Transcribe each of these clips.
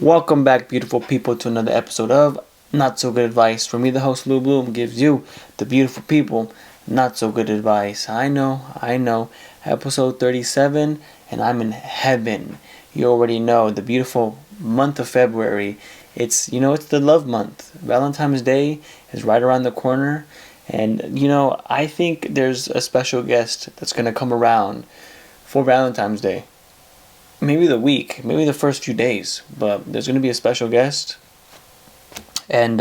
Welcome back, beautiful people, to another episode of Not So Good Advice. For me, the host Lou Bloom, gives you, the beautiful people, not so good advice. I know. Episode 37, and I'm in heaven. You already know, the beautiful month of February. It's the love month. Valentine's Day is right around the corner. And, I think there's a special guest that's going to come around for Valentine's Day. Maybe maybe the first few days, but there's going to be a special guest. And,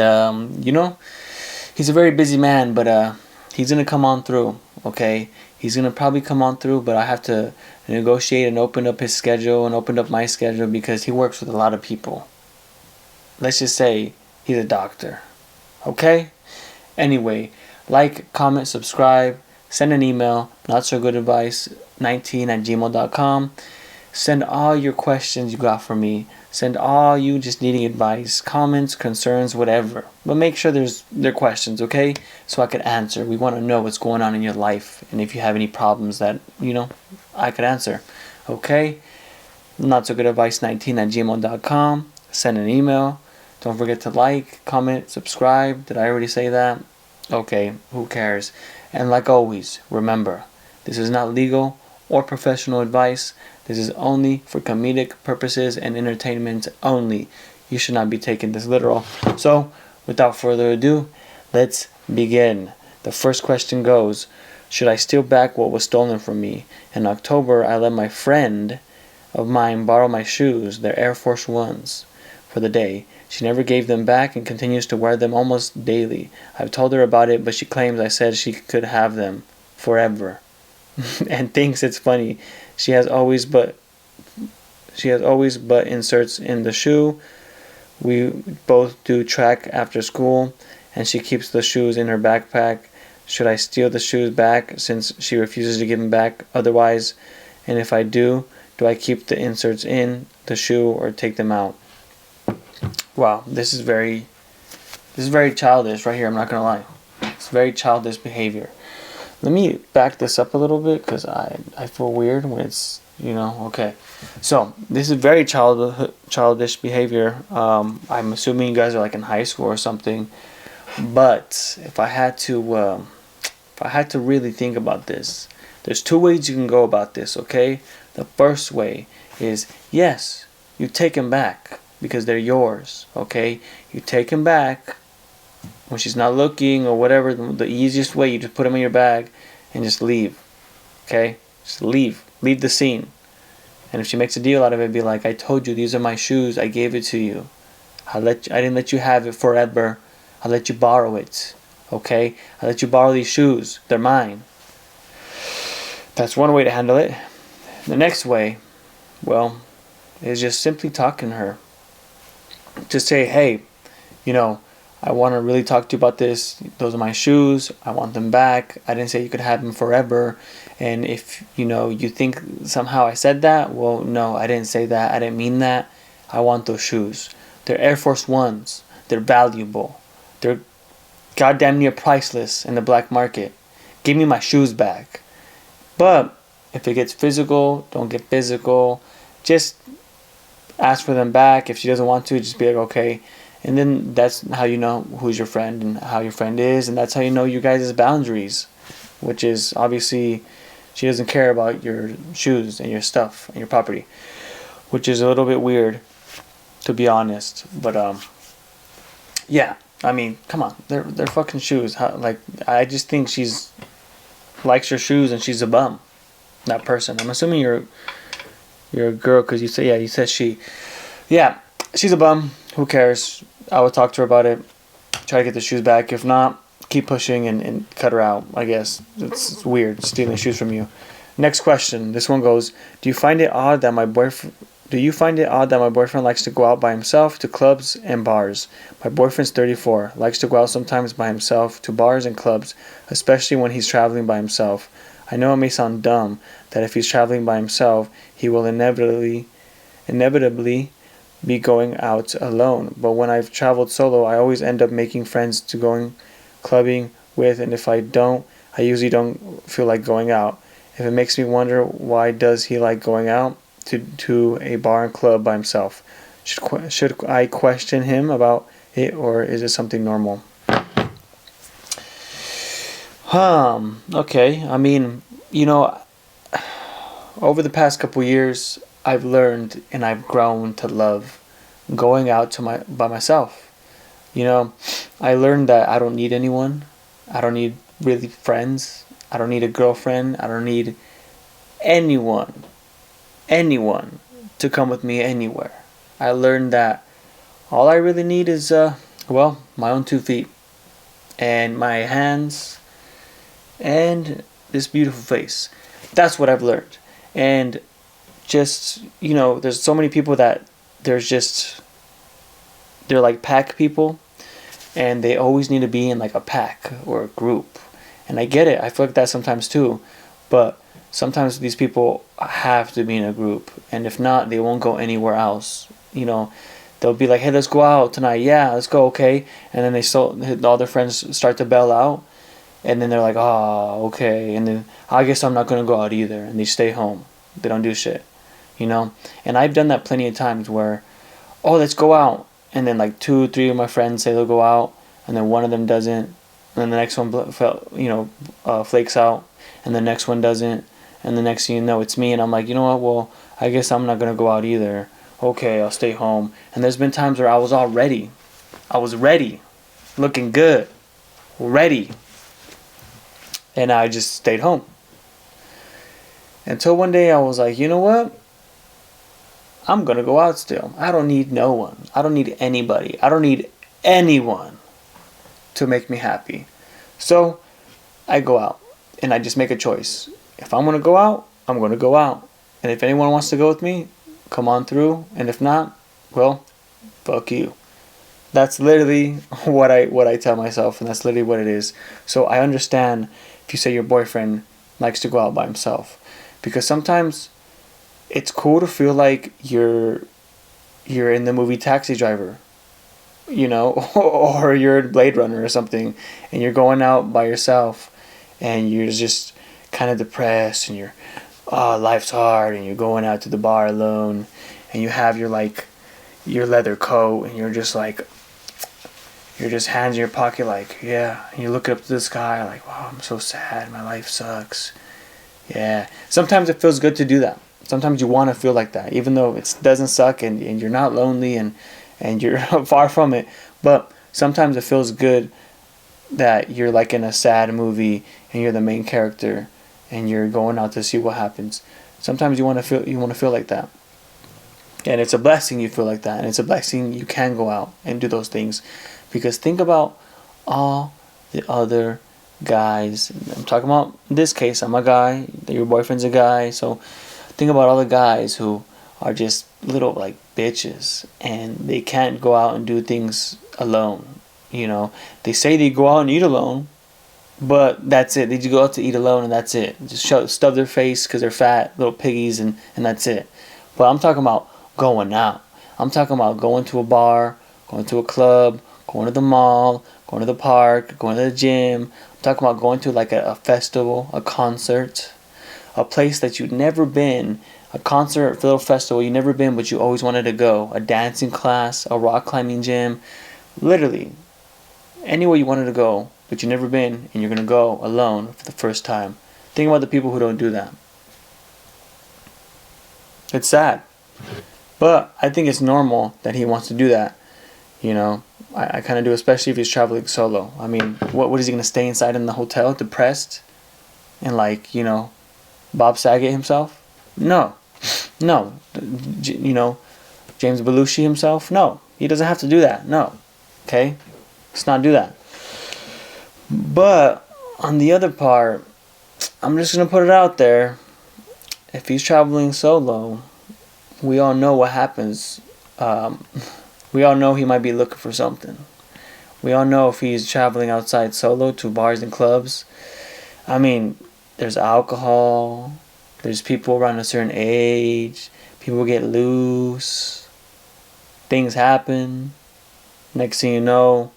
he's a very busy man, but he's going to come on through, okay? He's going to probably come on through, but I have to negotiate and open up his schedule and open up my schedule because he works with a lot of people. Let's just say he's a doctor, okay? Anyway, like, comment, subscribe, send an email, notsogoodadvice19@gmail.com. Send all your questions you got for me. Send all you just needing advice, comments, concerns, whatever. But make sure they're questions, okay? So I could answer. We want to know what's going on in your life. And if you have any problems that, I could answer. Okay? notsogoodadvice19@gmail.com. Send an email. Don't forget to like, comment, subscribe. Did I already say that? Okay, who cares? And like always, remember, this is not legal or professional advice. This is only for comedic purposes and entertainment only. You should not be taking this literal. So, without further ado, let's begin. The first question goes, should I steal back what was stolen from me? In October, I let my friend of mine borrow my shoes, their Air Force Ones, for the day. She never gave them back and continues to wear them almost daily. I've told her about it, but she claims I said she could have them forever. And thinks it's funny. She has always but inserts in the shoe. We both do track after school, and she keeps the shoes in her backpack. Should I steal the shoes back since she refuses to give them back otherwise? And if I do I keep the inserts in the shoe or take them out? Wow, this is very childish right here. I'm not gonna lie. It's very childish behavior. Let me back this up a little bit because I feel weird when it's, okay. So, this is very childish behavior. I'm assuming you guys are like in high school or something. But if I had to really think about this, there's two ways you can go about this, okay? The first way is, yes, you take them back because they're yours, okay? You take them back when she's not looking or whatever. The easiest way, you just put them in your bag and just leave, okay? Just leave the scene. And if she makes a deal out of it, be like, I told you, these are my shoes, I gave it to you. I didn't let you have it forever. I let you borrow it, okay? I let you borrow these shoes, they're mine. That's one way to handle it. The next way, well, is just simply talking to her. Just say, hey, I want to really talk to you about this. Those are my shoes. I want them back. I didn't say you could have them forever. And if, you think somehow I said that, well, no, I didn't say that. I didn't mean that. I want those shoes. They're Air Force Ones. They're valuable. They're goddamn near priceless in the black market. Give me my shoes back. But if it gets physical, don't get physical. Just ask for them back. If she doesn't want to, just be like, okay. And then that's how you know who's your friend and how your friend is. And that's how you know you guys' boundaries. Which is, obviously, she doesn't care about your shoes and your stuff and your property. Which is a little bit weird, to be honest. But, yeah. I mean, come on. They're fucking shoes. I just think she's likes your shoes and she's a bum. That person. I'm assuming you're a girl because you said she. Yeah, she's a bum. Who cares? I would talk to her about it. Try to get the shoes back. If not, keep pushing and cut her out, I guess. It's weird stealing shoes from you. Next question. This one goes, Do you find it odd that my boyfriend likes to go out by himself to clubs and bars? My boyfriend's 34. Likes to go out sometimes by himself to bars and clubs, especially when he's traveling by himself. I know it may sound dumb that if he's traveling by himself, he will inevitably be going out alone. But when I've traveled solo, I always end up making friends to going clubbing with, and if I don't, I usually don't feel like going out. If it makes me wonder, why does he like going out to a bar and club by himself? Should I question him about it, or is it something normal? Okay. I mean, over the past couple years, I've learned and I've grown to love going out by myself. I learned that I don't need anyone. I don't need really friends. I don't need a girlfriend. I don't need anyone to come with me anywhere. I learned that all I really need is, my own 2 feet and my hands and this beautiful face. That's what I've learned. And just, there's so many people that they're like pack people, and they always need to be in like a pack or a group. And I get it. I feel like that sometimes too. But sometimes these people have to be in a group, and if not, they won't go anywhere else. They'll be like, "Hey, let's go out tonight." "Yeah, let's go." "Okay." And then all their friends start to bail out, and then they're like, "Oh, okay." And then I guess I'm not gonna go out either, and they stay home. They don't do shit. And I've done that plenty of times where, "Oh, let's go out," and then like 2, 3 of my friends say they'll go out, and then one of them doesn't, and then the next one flakes out, and the next one doesn't, and the next thing you know, it's me, and I'm like, you know what? Well, I guess I'm not gonna go out either. Okay, I'll stay home. And there's been times where I was all ready. I was ready, looking good, ready, and I just stayed home. Until one day I was like, you know what? I'm gonna go out still. I don't need no one. I don't need anybody. I don't need anyone to make me happy. So I go out and I just make a choice. If I'm gonna go out, I'm gonna go out. And if anyone wants to go with me, come on through. And if not, well, fuck you. That's literally what I tell myself, and that's literally what it is. So I understand if you say your boyfriend likes to go out by himself, because sometimes it's cool to feel like you're in the movie Taxi Driver, or you're in Blade Runner or something, and you're going out by yourself, and you're just kind of depressed, and life's hard, and you're going out to the bar alone, and you have your leather coat, and you're just hands in your pocket like, yeah, and you look up to the sky like, wow, I'm so sad, my life sucks. Yeah, sometimes it feels good to do that. Sometimes you want to feel like that, even though it doesn't suck, and you're not lonely, and you're far from it. But sometimes it feels good that you're like in a sad movie and you're the main character and you're going out to see what happens. Sometimes you want to feel like that, and it's a blessing you feel like that, and it's a blessing you can go out and do those things, because think about all the other guys. I'm talking about, in this case, I'm a guy, your boyfriend's a guy, so think about all the guys who are just little like bitches, and they can't go out and do things alone. They say they go out and eat alone, but that's it. They just go out to eat alone, and that's it. Just stuff their face because they're fat little piggies, and that's it. But I'm talking about going out. I'm talking about going to a bar, going to a club, going to the mall, going to the park, going to the gym. I'm talking about going to like a festival, a concert, a place that you've never been, a concert, a little festival you've never been but you always wanted to go, a dancing class, a rock climbing gym, literally anywhere you wanted to go but you've never been, and you're going to go alone for the first time. Think about the people who don't do that. It's sad, but I think it's normal that he wants to do that. I kind of do, especially if he's traveling solo. I mean, what is he going to stay inside in the hotel depressed and Bob Saget himself? No. James Belushi himself? No. He doesn't have to do that. No. Okay? Let's not do that. But on the other part, I'm just going to put it out there. If he's traveling solo, we all know what happens. We all know he might be looking for something. We all know if he's traveling outside solo to bars and clubs, I mean, there's alcohol, there's people around a certain age, people get loose, things happen. Next thing you know,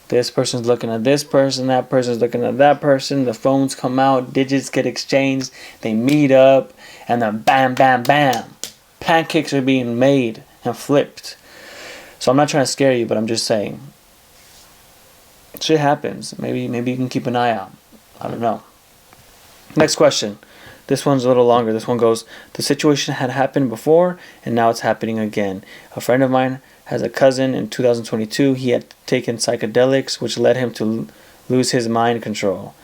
this person's looking at this person, that person's looking at that person, the phones come out, digits get exchanged, they meet up, and then bam, bam, bam, pancakes are being made and flipped. So I'm not trying to scare you, but I'm just saying, shit happens. Maybe you can keep an eye out. I don't know. Next question. This one's a little longer. This one goes, the situation had happened before and now it's happening again. A friend of mine has a cousin in 2022. He had taken psychedelics, which led him to lose his mind control.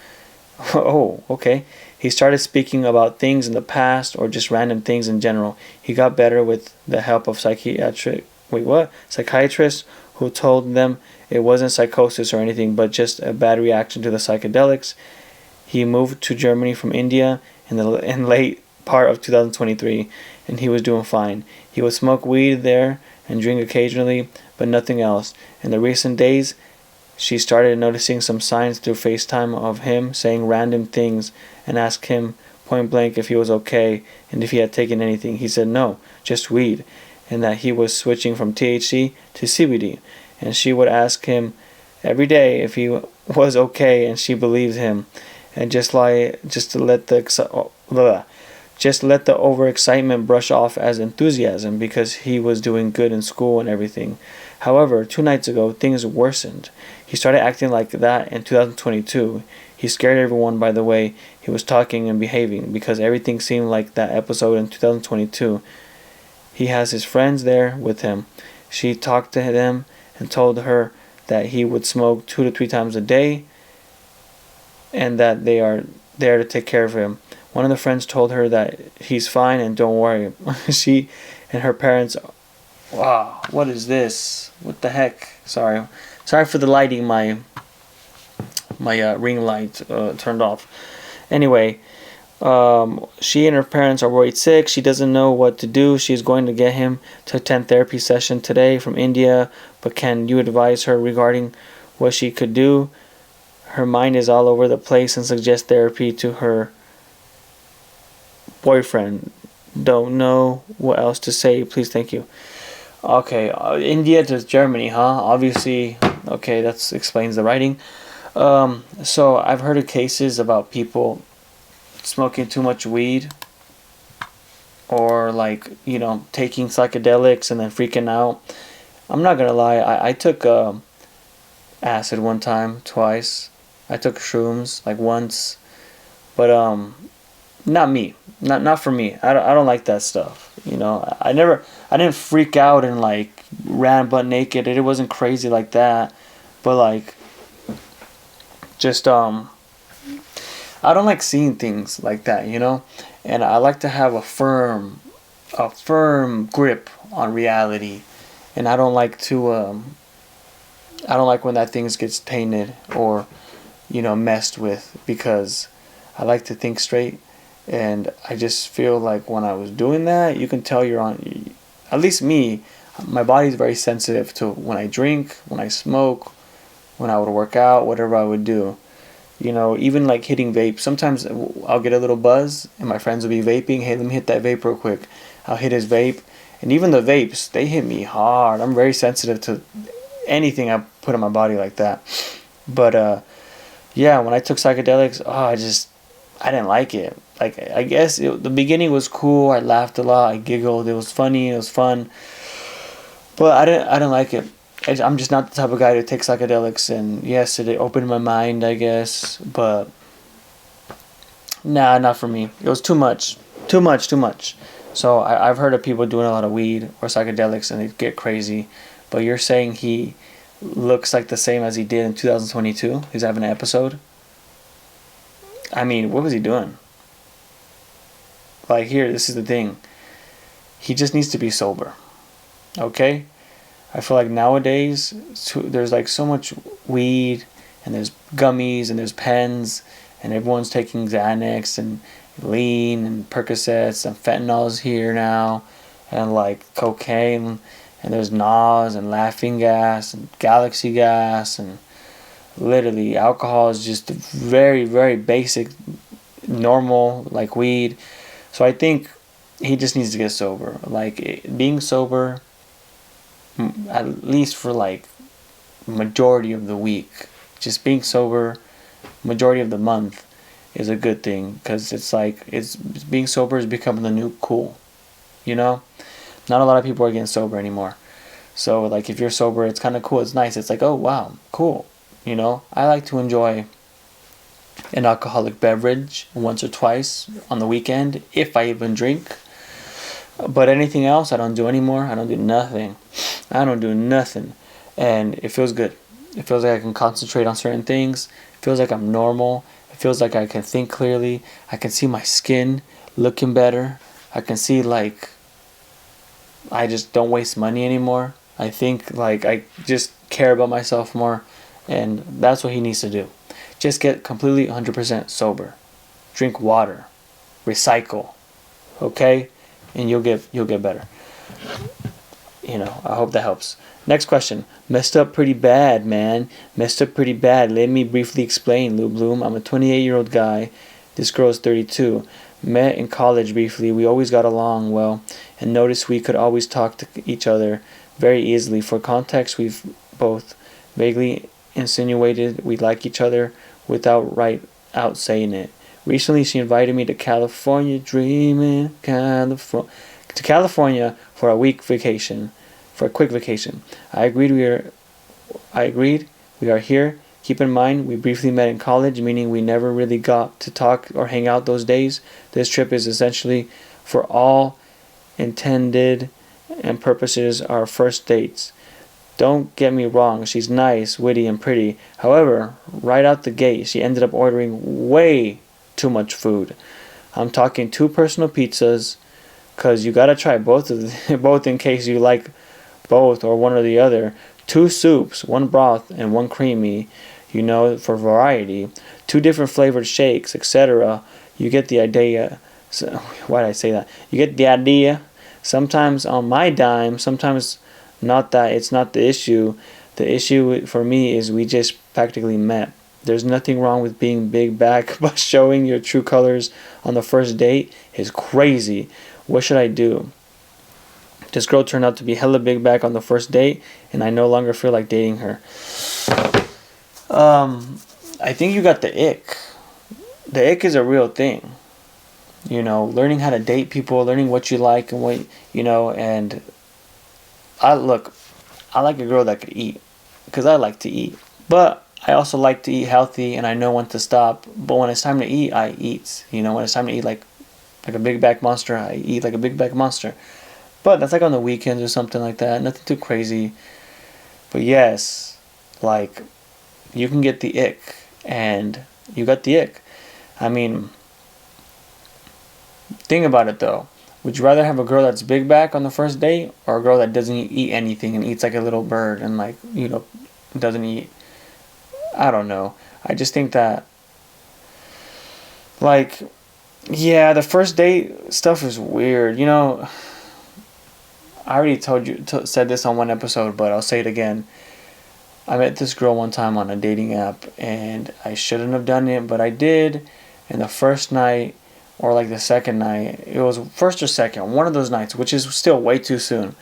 Oh, okay. He started speaking about things in the past or just random things in general. He got better with the help of psychiatrists who told them it wasn't psychosis or anything, but just a bad reaction to the psychedelics. He moved to Germany from India in late part of 2023, and he was doing fine. He would smoke weed there and drink occasionally, but nothing else. In the recent days, she started noticing some signs through FaceTime of him saying random things and asked him point blank if he was okay and if he had taken anything. He said no, just weed, and that he was switching from THC to CBD. And she would ask him every day if he was okay, and she believed him. And just let the overexcitement brush off as enthusiasm because he was doing good in school and everything. However, 2 nights ago, things worsened. He started acting like that in 2022. He scared everyone by the way he was talking and behaving because everything seemed like that episode in 2022. He has his friends there with him. She talked to them and told her that he would smoke 2 to 3 times a day and that they are there to take care of him. One of the friends told her that he's fine and don't worry. She and her parents... Wow, what is this? What the heck? Sorry for the lighting. My ring light turned off. Anyway, she and her parents are worried sick. She doesn't know what to do. She's going to get him to attend therapy session today from India. But can you advise her regarding what she could do? Her mind is all over the place and suggest therapy to her boyfriend. Don't know what else to say. Please, thank you. Okay, India to Germany, huh? Obviously, okay, that explains the writing. So I've heard of cases about people smoking too much weed or taking psychedelics and then freaking out. I'm not gonna lie, I took acid one time, twice. I took shrooms once, but not me, not for me. I don't like that stuff. I didn't freak out and ran butt naked. It wasn't crazy like that, but just I don't like seeing things like that, and I like to have a firm grip on reality, and I don't like when that things gets tainted or messed with, because I like to think straight. And I just feel like when I was doing that, you can tell at least me, my body's very sensitive to when I drink, when I smoke, when I would work out, whatever I would do. Even hitting vape. Sometimes I'll get a little buzz and my friends will be vaping. Hey, let me hit that vape real quick. I'll hit his vape. And even the vapes, they hit me hard. I'm very sensitive to anything I put in my body like that. But yeah, when I took psychedelics, I didn't like it. I guess the beginning was cool. I laughed a lot. I giggled. It was funny. It was fun. But I didn't like it. I'm just not the type of guy to take psychedelics. And yes, it opened my mind, I guess. But nah, not for me. It was too much. Too much. So I've heard of people doing a lot of weed or psychedelics and they get crazy. But you're saying he looks like the same as he did in 2022? He's having an episode? I mean, what was he doing? Here, this is the thing. He just needs to be sober. Okay? I feel like nowadays, there's so much weed, and there's gummies, and there's pens, and everyone's taking Xanax, and lean, and Percocets, and fentanyl's here now, and cocaine, and there's NOS, and laughing gas, and galaxy gas, and literally alcohol is just very, very basic, normal, weed. So I think he just needs to get sober. Being sober, at least for majority of the week, just being sober majority of the month is a good thing, because it's being sober is becoming the new cool. Not a lot of people are getting sober anymore. So like if you're sober, it's kind of cool. It's nice. It's like, oh wow, cool. You know, I like to enjoy an alcoholic beverage once or twice on the weekend if I even drink. But anything else, I don't do anymore. I don't do nothing. I don't do nothing. And it feels good. It feels like I can concentrate on certain things. It feels like I'm normal. It feels like I can think clearly. I can see my skin looking better. I can see like I just don't waste money anymore. I think like I just care about myself more. And that's what he needs to do. Just get completely 100% sober. Drink water. Recycle. Okay? And you'll get better. You know, I hope that helps. Next question. Messed up pretty bad, man. Messed up pretty bad. Let me briefly explain, Lou Bloom. I'm a 28-year-old guy. This girl is 32. Met in college briefly. We always got along well and noticed we could always talk to each other very easily. For context, we've both vaguely insinuated we like each other without right out saying it. Recently, she invited me to California, dreaming to California for a quick vacation. I agreed. We are here. Keep in mind, we briefly met in college, meaning we never really got to talk or hang out those days. This trip is essentially, for all intended and purposes, our first dates. Don't get me wrong, she's nice, witty, and pretty. However, right out the gate, she ended up ordering way too much food. I'm talking 2 personal pizzas, because you gotta try both in case you like both or one or the other. 2 soups, 1 broth and 1 creamy, you know, for variety. 2 different flavored shakes, etc. You get the idea. So, why did I say that? You get the idea. Sometimes on my dime, sometimes not that. It's not the issue. The issue for me is we just practically met. There's nothing wrong with being big back, but showing your true colors on the first date is crazy. What should I do? This girl turned out to be hella big back on the first date, and I no longer feel like dating her. I think you got the ick. The ick is a real thing. You know, learning how to date people, learning what you like and what, you know, and I like a girl that could eat, because I like to eat. But I also like to eat healthy, and I know when to stop. But when it's time to eat, I eat. You know, when it's time to eat like a big back monster, I eat like a big back monster. But that's like on the weekends or something like that. Nothing too crazy. But yes, like, you can get the ick. And you got the ick. I mean, think about it though. Would you rather have a girl that's big back on the first date, or a girl that doesn't eat anything and eats like a little bird and, like, you know, doesn't eat? I don't know. I just think that, like, yeah, the first date stuff is weird. You know, I already said this on one episode, but I'll say it again. I met this girl one time on a dating app, and I shouldn't have done it, but I did. And the first night, or like the second night, it was first or second, one of those nights, which is still way too soon.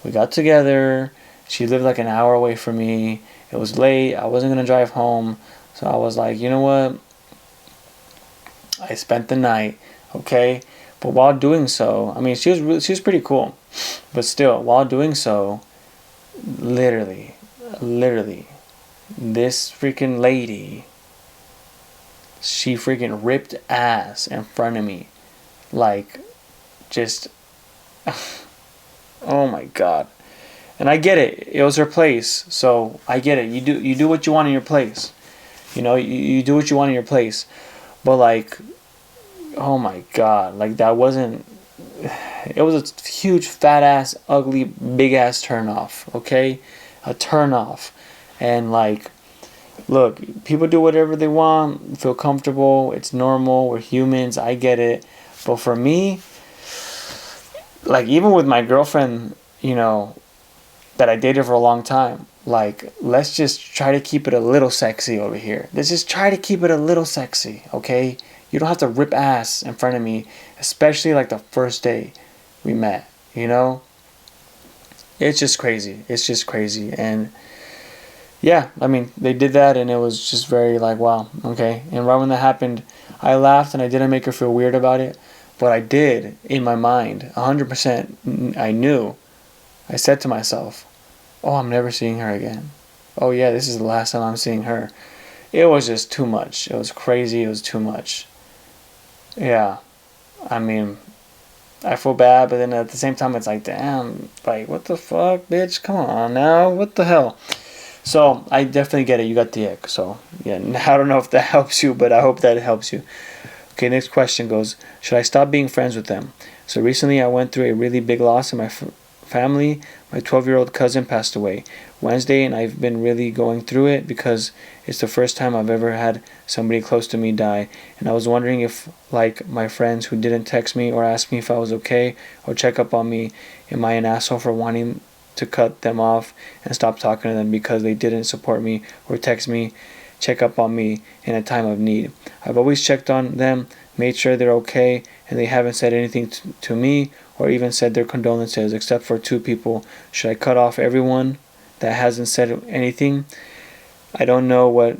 We got together. She lived like an hour away from me. It was late. I wasn't going to drive home. So I was like, you know what? I spent the night, okay? But while doing so, I mean, she was pretty cool. But still, while doing so, literally, this freaking lady, she freaking ripped ass in front of me. Like, just, oh my God. And I get it. It was her place. So I get it. You do what you want in your place. You know, you do what you want in your place. But like, oh my God. Like, that wasn't, it was a huge, fat ass, ugly, big ass turn off. Okay? A turn off. And like, look, people do whatever they want, feel comfortable, it's normal, we're humans, I get it. But for me, like, even with my girlfriend, you know, that I dated for a long time, like, let's just try to keep it a little sexy over here. Let's just try to keep it a little sexy, okay? You don't have to rip ass in front of me, especially like the first day we met, you know? It's just crazy. It's just crazy. And yeah, I mean, they did that, and it was just very like, wow, okay. And right when that happened, I laughed, and I didn't make her feel weird about it, but I did in my mind, 100%. I knew. I said to myself, Oh, I'm never seeing her again. Oh yeah, this is the last time I'm seeing her. It was just too much. It was crazy. It was too much. Yeah. I mean, I feel bad, but then at the same time, it's like, damn, like, what the fuck, bitch? Come on now. What the hell? So, I definitely get it. You got the ick. So, yeah, I don't know if that helps you, but I hope that it helps you. Okay, next question goes, should I stop being friends with them? So, recently I went through a really big loss in my family. My 12-year-old cousin passed away Wednesday, and I've been really going through it because it's the first time I've ever had somebody close to me die. And I was wondering if, like my friends who didn't text me or ask me if I was okay or check up on me, am I an asshole for wanting to cut them off and stop talking to them because they didn't support me or text me, check up on me in a time of need? I've always checked on them, made sure they're okay, and they haven't said anything to me or even said their condolences, except for 2 people. Should I cut off everyone that hasn't said anything? I don't know what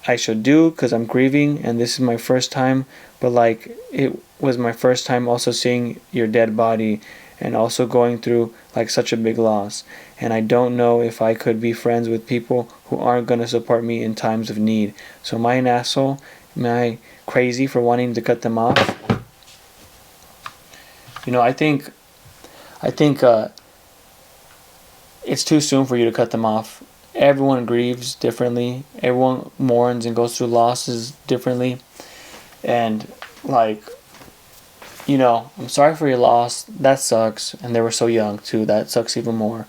I should do because I'm grieving and this is my first time, but like it was my first time also seeing your dead body and also going through like such a big loss. And I don't know if I could be friends with people who aren't going to support me in times of need. So am I an asshole? Am I crazy for wanting to cut them off? I think it's too soon for you to cut them off. Everyone grieves differently. Everyone mourns and goes through losses differently. And like, I'm sorry for your loss. That sucks. And they were so young too. That sucks even more.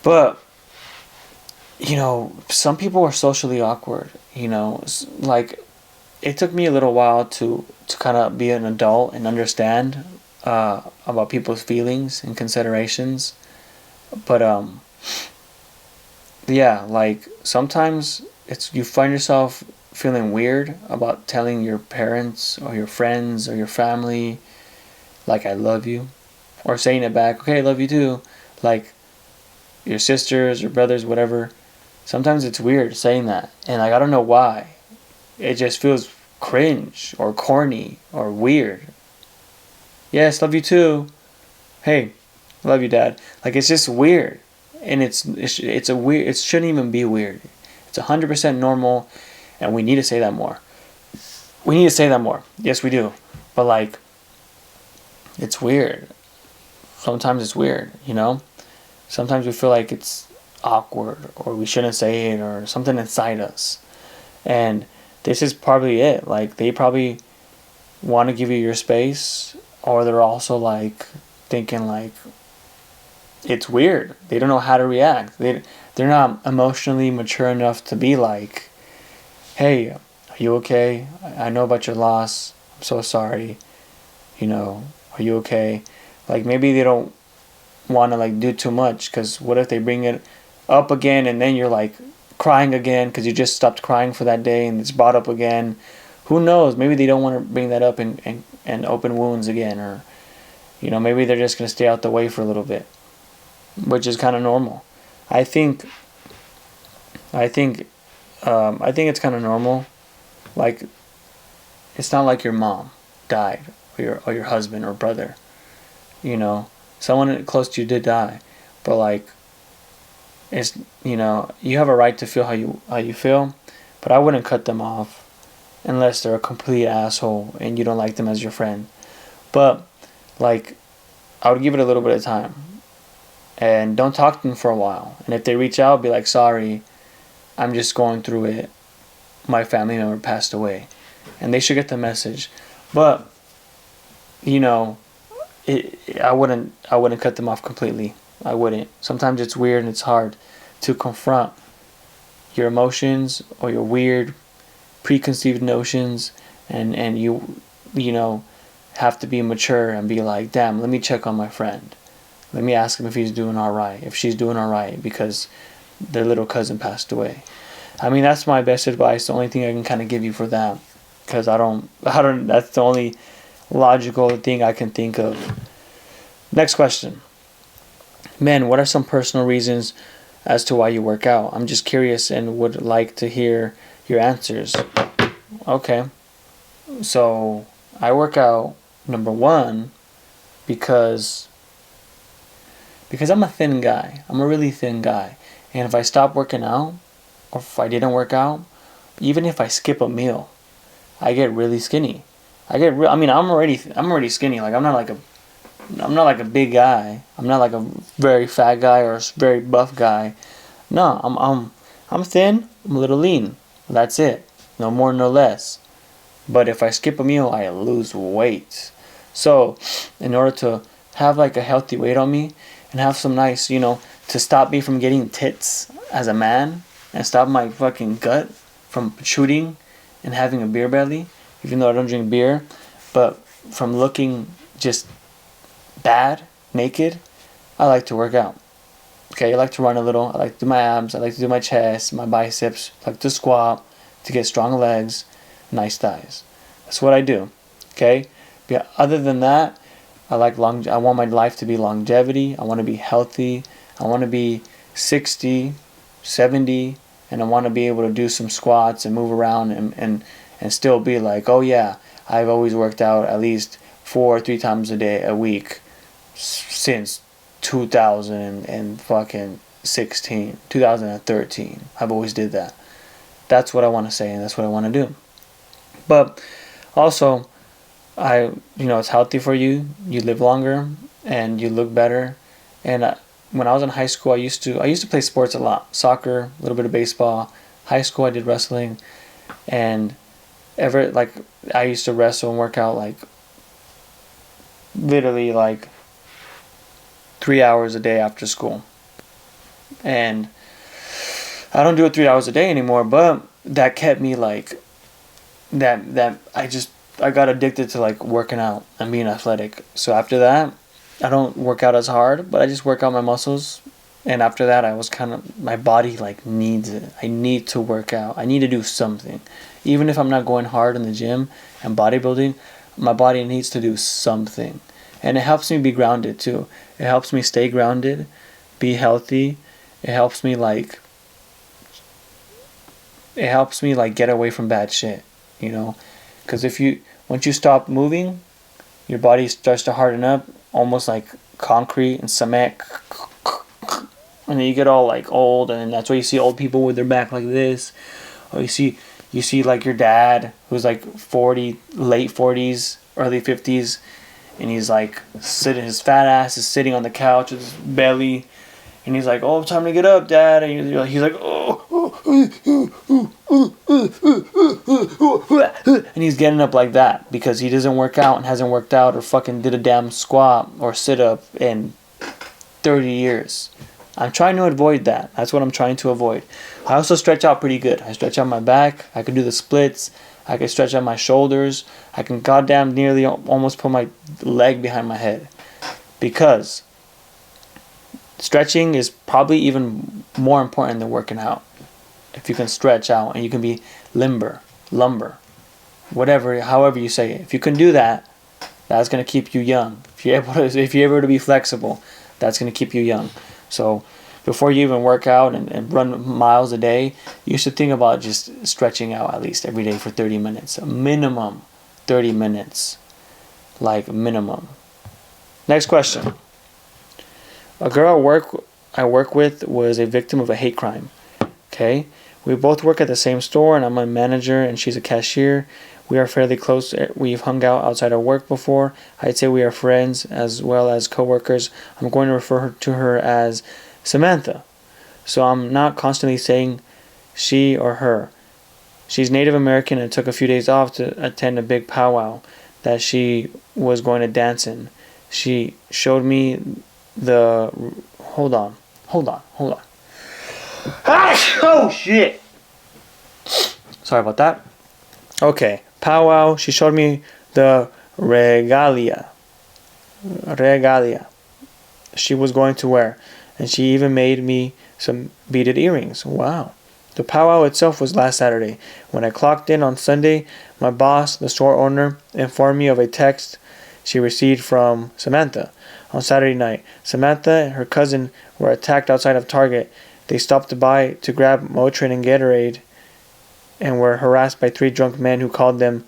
But some people are socially awkward. Like it took me a little while to kind of be an adult and understand about people's feelings and considerations. But yeah, like sometimes it's you find yourself feeling weird about telling your parents or your friends or your family like I love you, or saying it back, okay, I love you too, like your sisters or brothers, whatever. Sometimes it's weird saying that, and like I don't know why. It just feels cringe or corny or weird. Yes, love you too. Hey, love you, Dad. Like it's just weird, and it's a weird. It shouldn't even be weird. It's 100% normal, and we need to say that more. We need to say that more. Yes, we do. But like, it's weird. Sometimes it's weird. Sometimes we feel like it's awkward, or we shouldn't say it, or something inside us. And this is probably it. Like they probably want to give you your space, or they're also like thinking like it's weird. They don't know how to react. They're not emotionally mature enough to be like, hey, are you okay? I know about your loss. I'm so sorry. Are you okay? Like maybe they don't want to like do too much, because what if they bring it up again and then you're like crying again because you just stopped crying for that day and it's brought up again. Who knows? Maybe they don't want to bring that up and open wounds again, or maybe they're just going to stay out the way for a little bit, which is kind of normal. I think it's kind of normal. Like it's not like your mom died, or your husband or brother. Someone close to you did die, but like it's you have a right to feel how you feel, but I wouldn't cut them off unless they're a complete asshole and you don't like them as your friend. But like I would give it a little bit of time and don't talk to them for a while. And if they reach out, be like, sorry, I'm just going through it. My family member passed away, and they should get the message. But I wouldn't cut them off completely. I wouldn't. Sometimes it's weird and it's hard to confront your emotions or your weird preconceived notions, and you have to be mature and be like, damn, let me check on my friend. Let me ask him if he's doing all right, if she's doing all right, because their little cousin passed away. I mean, that's my best advice. The only thing I can kind of give you for that, because I don't. That's the only logical thing I can think of. Next question. Men, what are some personal reasons as to why you work out? I'm just curious and would like to hear your answers. Okay. So, I work out, number one, because because I'm a thin guy. I'm a really thin guy. And if I stop working out, or if I didn't work out, even if I skip a meal, I get really skinny. I mean, I'm already skinny. Like I'm not like a big guy. I'm not like a very fat guy or a very buff guy. No, I'm thin. I'm a little lean. That's it. No more, no less. But if I skip a meal, I lose weight. So, in order to have like a healthy weight on me and have some nice, to stop me from getting tits as a man and stop my fucking gut from protruding and having a beer belly, even though I don't drink beer, but from looking just bad, naked, I like to work out. Okay, I like to run a little. I like to do my abs. I like to do my chest, my biceps. I like to squat to get strong legs, nice thighs. That's what I do. Okay. But other than that, I want my life to be longevity. I want to be healthy. I want to be 60, 70, and I want to be able to do some squats and move around and still be like, oh yeah, I've always worked out at least 4 or 3 times a week since 2013. I've always did that. That's what I want to say, and that's what I want to do. But also, it's healthy for you. You live longer and you look better. And when I was in high school, I used to play sports a lot. Soccer, a little bit of baseball. High school, I did wrestling, and I used to wrestle and work out like literally like 3 hours a day after school. And I don't do it 3 hours a day anymore, but that kept me like I got addicted to like working out and being athletic. So after that, I don't work out as hard, but I just work out my muscles. And after that, I was my body like needs it. I need to work out. I need to do something. Even if I'm not going hard in the gym and bodybuilding, my body needs to do something. And it helps me be grounded too. It helps me stay grounded, be healthy. It helps me like get away from bad shit, Because once you stop moving, your body starts to harden up, almost like concrete and cement. And then you get all like old, and that's why you see old people with their back like this. Or you see like your dad who's like 40, late 40s, early 50s, and he's like his fat ass is sitting on the couch with his belly, and he's like, "Oh, time to get up, Dad." And he's like, and he's getting up like that because he doesn't work out and hasn't worked out or fucking did a damn squat or sit up in 30 years. I'm trying to avoid that. That's what I'm trying to avoid. I also stretch out pretty good. I stretch out my back. I can do the splits. I can stretch out my shoulders. I can goddamn nearly almost put my leg behind my head. Because stretching is probably even more important than working out. If you can stretch out and you can be lumber, however you say it. If you can do that, that's going to keep you young. If you're able to be flexible, that's going to keep you young. So before you even work out and run miles a day, you should think about just stretching out at least every day for 30 minutes. A minimum 30 minutes. Like minimum. Next question. A girl I work with was a victim of a hate crime. Okay? We both work at the same store, and I'm a manager and she's a cashier. We are fairly close. We've hung out outside of work before. I'd say we are friends as well as co-workers. I'm going to refer to her as Samantha. So I'm not constantly saying she or her. She's Native American and took a few days off to attend a big powwow that she was going to dance in. She showed me the... Hold on. Oh, shit! Sorry about that. Okay. Powwow. She showed me the regalia she was going to wear, and she even made me some beaded earrings. Wow. The powwow itself was last Saturday. When I clocked in on Sunday, my boss, the store owner, informed me of a text she received from Samantha. On Saturday night, Samantha and her cousin were attacked outside of Target. They stopped to grab Motrin and Gatorade and were harassed by 3 drunk men who called them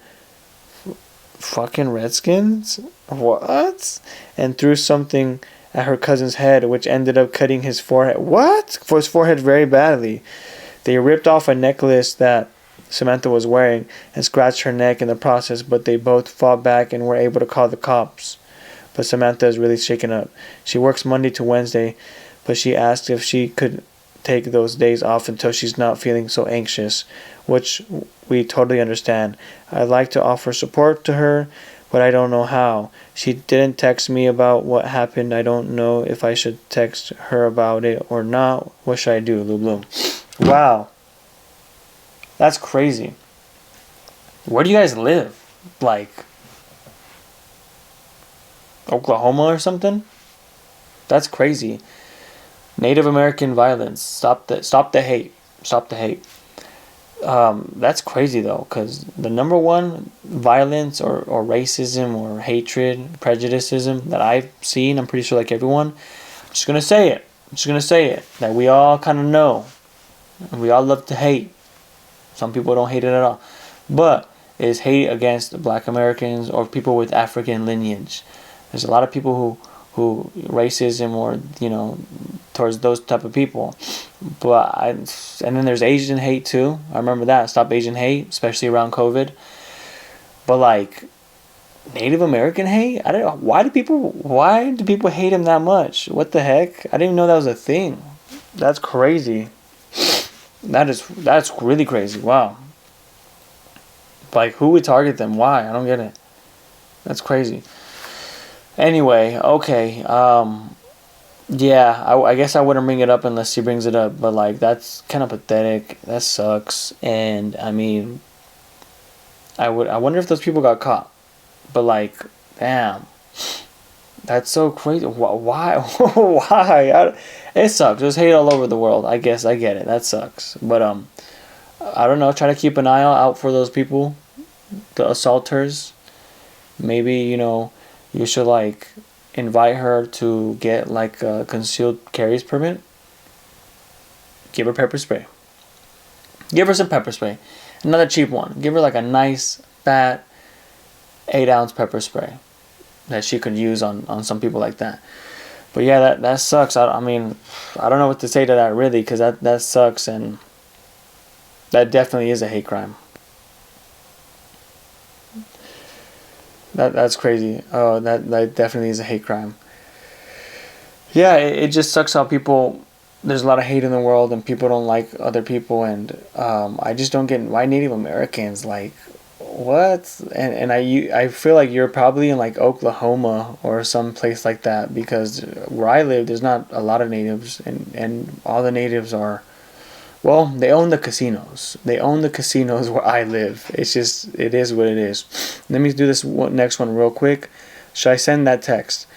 fucking Redskins? What? And threw something at her cousin's head, which ended up cutting his forehead. What? For his forehead very badly. They ripped off a necklace that Samantha was wearing and scratched her neck in the process, but they both fought back and were able to call the cops. But Samantha is really shaken up. She works Monday to Wednesday, but she asked if she could take those days off until she's not feeling so anxious, which we totally understand. I'd like to offer support to her, but I don't know how. She didn't text me about what happened. I don't know if I should text her about it or not. What should I do, Lulu? Wow. That's crazy. Where do you guys live? Like Oklahoma or something? That's crazy. Native American violence. Stop the hate. Stop the hate. That's crazy though, because the number one violence or racism or hatred, prejudicism that I've seen, I'm pretty sure like everyone, I'm just gonna say it, that we all kind of know, and we all love to hate. Some people don't hate it at all, but is hate against Black Americans or people with African lineage. There's a lot of people who racism or towards those type of people, and then there's Asian hate too. I remember that. Stop Asian hate, especially around COVID. But like Native American hate, I don't know why do people hate him that much? What the heck? I didn't even know that was a thing. That's crazy. That's really crazy. Wow. Like, who would target them? Why? I don't get it. That's crazy. Anyway, okay. Yeah, I guess I wouldn't bring it up unless she brings it up. But like, that's kind of pathetic. That sucks. And I mean, I wonder if those people got caught. But like, damn, that's so crazy. Why? Why? It sucks. There's hate all over the world. I guess I get it. That sucks. But I don't know. Try to keep an eye out for those people, the assaulters. Maybe you should like invite her to get like a concealed carries permit. Give her pepper spray. Give her some pepper spray. Another cheap one. Give her like a nice fat 8-ounce pepper spray that she could use on some people like that. But yeah, that sucks. I mean, I don't know what to say to that really, because that sucks, and that definitely is a hate crime. That's crazy. Oh, that definitely is a hate crime. Yeah, it just sucks how there's a lot of hate in the world and people don't like other people, and I just don't get why Native Americans, like, what? And I feel like you're probably in like Oklahoma or some place like that, because where I live there's not a lot of natives, and all the natives are, well, they own the casinos. They own the casinos where I live. It is what it is. Let me do this next one real quick. Should I send that text?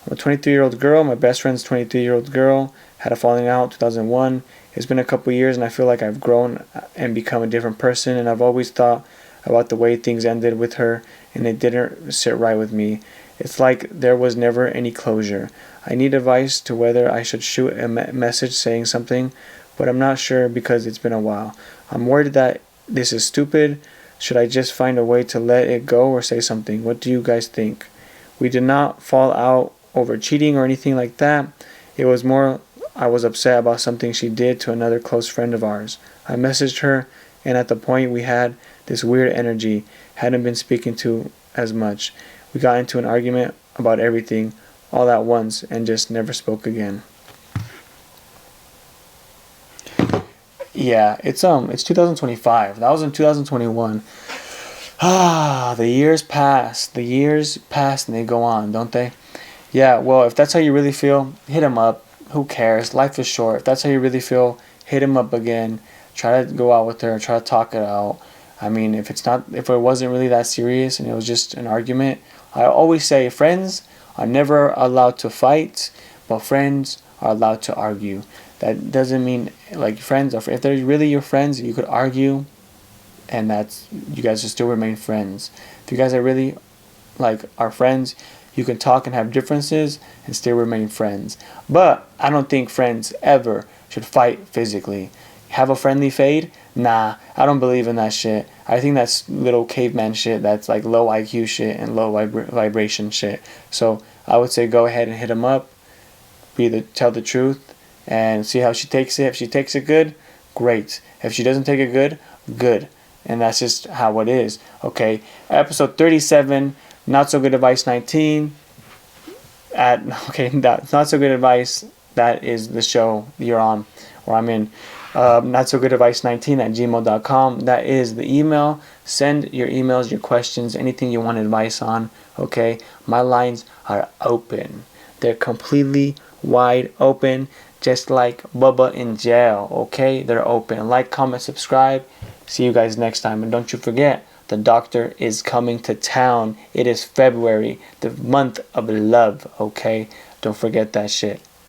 I'm a 23-year-old girl. My best friend's 23-year-old girl. Had a falling out 2001. It's been a couple years, and I feel like I've grown and become a different person, and I've always thought about the way things ended with her, and it didn't sit right with me. It's like there was never any closure. I need advice to whether I should shoot a message saying something, but I'm not sure because it's been a while. I'm worried that this is stupid. Should I just find a way to let it go or say something? What do you guys think? We did not fall out over cheating or anything like that. It was more I was upset about something she did to another close friend of ours. I messaged her, and at the point we had this weird energy, hadn't been speaking to as much. We got into an argument about everything all at once and just never spoke again. Yeah, it's 2025. That was in 2021. The years pass. The years pass and they go on, don't they? Yeah, well, if that's how you really feel, hit him up. Who cares? Life is short. If that's how you really feel, hit him up again. Try to go out with her. Try to talk it out. I mean, if it wasn't really that serious and it was just an argument, I always say friends are never allowed to fight, but friends are allowed to argue. That doesn't mean like friends are, if they're really your friends, you could argue, and you guys will still remain friends. If you guys are really like are friends, you can talk and have differences and still remain friends. But I don't think friends ever should fight physically. Have a friendly fade? Nah, I don't believe in that shit. I think that's little caveman shit. That's like low IQ shit and low vibration shit. So I would say go ahead and hit him up. tell the truth and see how she takes it. If she takes it good, great. If she doesn't take it good, good. And that's just how it is. Okay. Episode 37, Not So Good Advice 19. That's Not So Good Advice. That is the show you're on, or I'm in. Not So Good Advice 19 at gmail.com. That is the email. Send your emails, your questions, anything you want advice on. Okay. My lines are open. They're completely wide open, just like Bubba in jail. Okay. They're open. Like, comment, subscribe. See you guys next time. And don't you forget, the doctor is coming to town. It is February, the month of love, okay? Don't forget that shit.